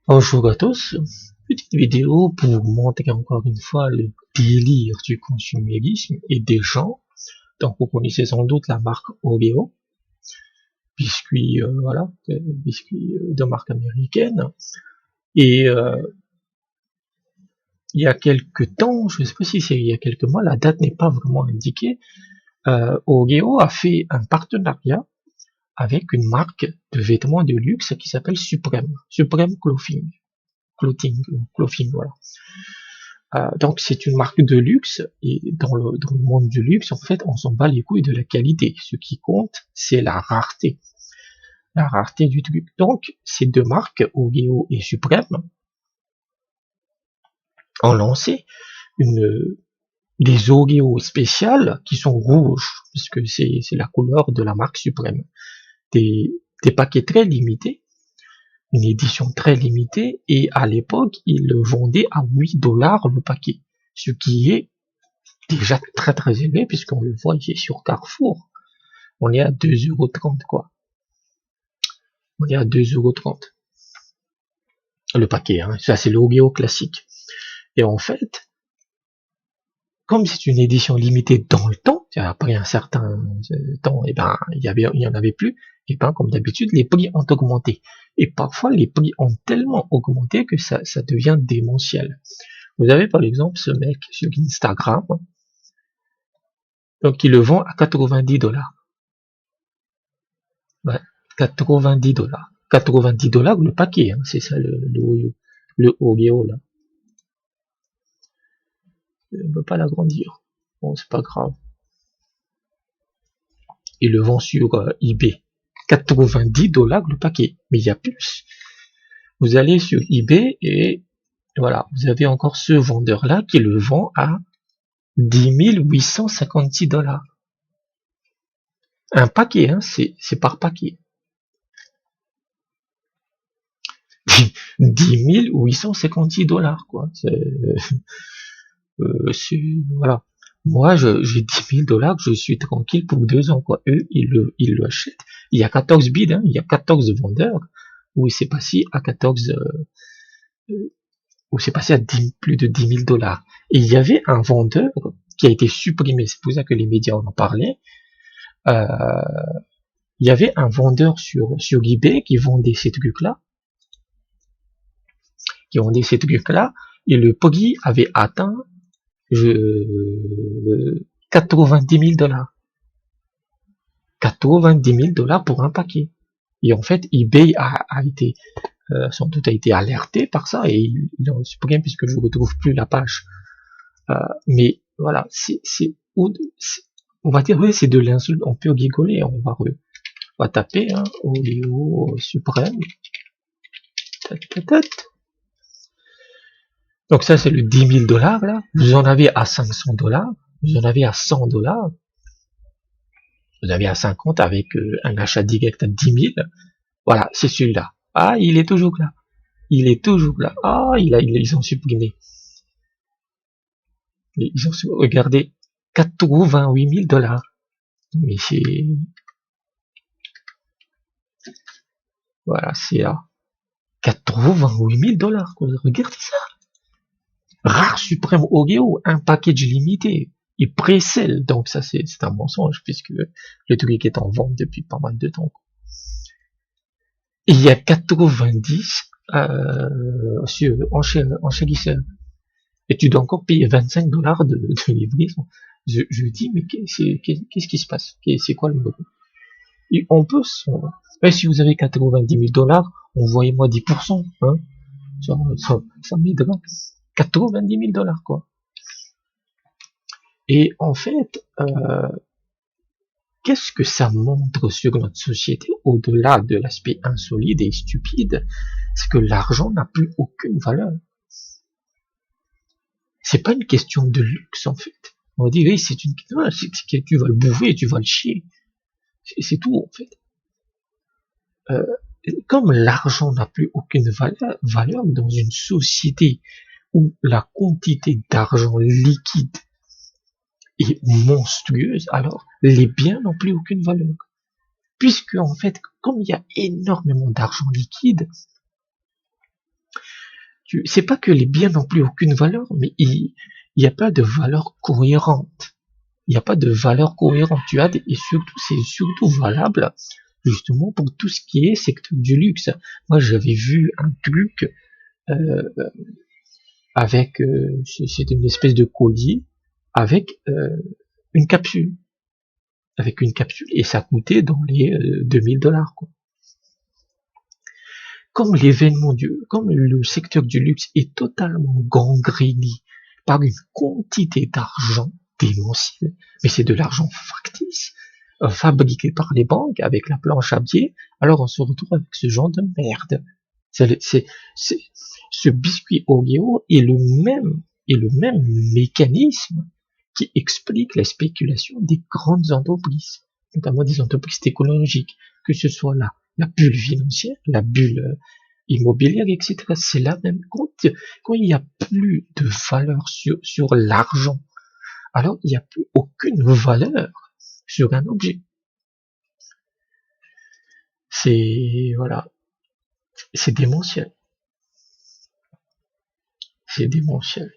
Bonjour à tous, petite vidéo pour vous montrer encore une fois le délire du consumérisme et des gens. Donc vous connaissez sans doute la marque Oreo, biscuit voilà, biscuit de marque américaine. Et il y a quelques temps, je ne sais pas si c'est il y a quelques mois, la date n'est pas vraiment indiquée, Oreo a fait un partenariat avec une marque de vêtements de luxe qui s'appelle Supreme Clothing, voilà. Donc c'est une marque de luxe et dans le monde du luxe, en fait, on s'en bat les couilles de la qualité. Ce qui compte, c'est la rareté du truc. Donc ces deux marques, Oreo et Supreme, ont lancé des Oreo spéciales qui sont rouges, puisque c'est la couleur de la marque Supreme. Des, des paquets très limités, une édition très limitée, et à l'époque, ils le vendaient à 8 dollars le paquet, ce qui est déjà très très élevé puisqu'on le voit ici sur Carrefour. On est à 2,30 € quoi. On est à 2,30 € le paquet, hein. Ça c'est l'Oreo classique. Et en fait, comme c'est une édition limitée dans le temps, après un certain temps, et ben il y en avait plus, et ben comme d'habitude les prix ont augmenté. Et parfois les prix ont tellement augmenté que ça devient démentiel. Vous avez par exemple ce mec sur Instagram, donc il le vend à 90 $. Ouais, 90 $. 90 $ le paquet, hein, c'est ça le Oreo là. On peut pas l'agrandir. Bon, c'est pas grave. Il le vend sur eBay. 90 $ le paquet. Mais il y a plus. Vous allez sur eBay et voilà, vous avez encore ce vendeur là qui le vend à 10 856 $. Un paquet, hein, c'est par paquet. 10 856 $, quoi. Voilà. Moi, j'ai 10 000 $, je suis tranquille pour 2 ans, quoi. Eux, ils le achètent. Il y a 14 bids, hein, il y a 14 vendeurs, où c'est passé à 14, où c'est passé à 10, plus de 10 000 $. Et il y avait un vendeur qui a été supprimé, c'est pour ça que les médias en ont parlé. Euh, il y avait un vendeur sur eBay qui vendait ces trucs-là, et le prix avait atteint 90 000 $. 90 000 $ pour un paquet. Et en fait, eBay a été, sans doute a été alerté par ça, et il en supprime puisque je ne retrouve plus la page. Mais voilà, on va dire, oui, c'est de l'insulte, on peut rigoler, on va taper, hein, Oreo Supreme. Donc ça, c'est le 10 000 $, là. Vous en avez à 500 $, vous en avez à 100 $, vous avez à 50 avec un achat direct à 10 000. Voilà, c'est celui-là. Ah, il est toujours là. Il est toujours là. Ah, ils ont supprimé. Regardez, 88 000 $. Mais c'est, voilà, c'est là. 88 000 $. Regardez ça. Rare suprême Oreo, un package limité. Il précèle. Donc ça, c'est un mensonge puisque le truc est en vente depuis pas mal de temps. Et il y a 90 enchérisseurs. Et tu dois encore payer 25 $ de livraison. Je dis, mais qu'est-ce qui se passe? C'est quoi le modèle? Et on peut, mais si vous avez 90 000 $, envoyez-moi 10%, hein. Ça m'aidera. 90 000 $, quoi. Et en fait, qu'est-ce que ça montre sur notre société, au-delà de l'aspect insolide et stupide? C'est que l'argent n'a plus aucune valeur. C'est pas une question de luxe, en fait. On va dire, oui, c'est une question, tu vas le bouffer, tu vas le chier. C'est tout, en fait. Comme l'argent n'a plus aucune valeur dans une société où la quantité d'argent liquide est monstrueuse, alors les biens n'ont plus aucune valeur. Puisque, en fait, comme il y a énormément d'argent liquide, C'est pas que les biens n'ont plus aucune valeur, mais il n'y a pas de valeur cohérente. Il n'y a pas de valeur cohérente. Et surtout, c'est surtout valable justement pour tout ce qui est secteur du luxe. Moi, j'avais vu un truc euh, avec, c'était une espèce de collier avec une capsule, et ça coûtait dans les $2000, quoi. Comme le secteur du luxe est totalement gangréné par une quantité d'argent démentielle, mais c'est de l'argent factice, fabriqué par les banques avec la planche à billets, alors on se retrouve avec ce genre de merde. Ce biscuit Oreo est le même mécanisme qui explique la spéculation des grandes entreprises, notamment des entreprises technologiques, que ce soit la bulle financière, la bulle immobilière, etc. C'est la même. Quand il n'y a plus de valeur sur l'argent, alors il n'y a plus aucune valeur sur un objet. Voilà, c'est démentiel. C'est démentiel.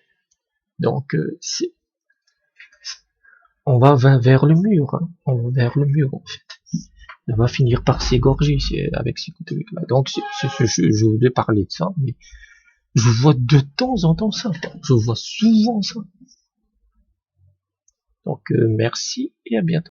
Donc, on va vers le mur, hein. On va vers le mur, en fait. On va finir par s'égorger avec ces trucs-là. Donc, je voulais parler de ça, mais je vois de temps en temps ça. Je vois souvent ça. Donc, merci et à bientôt.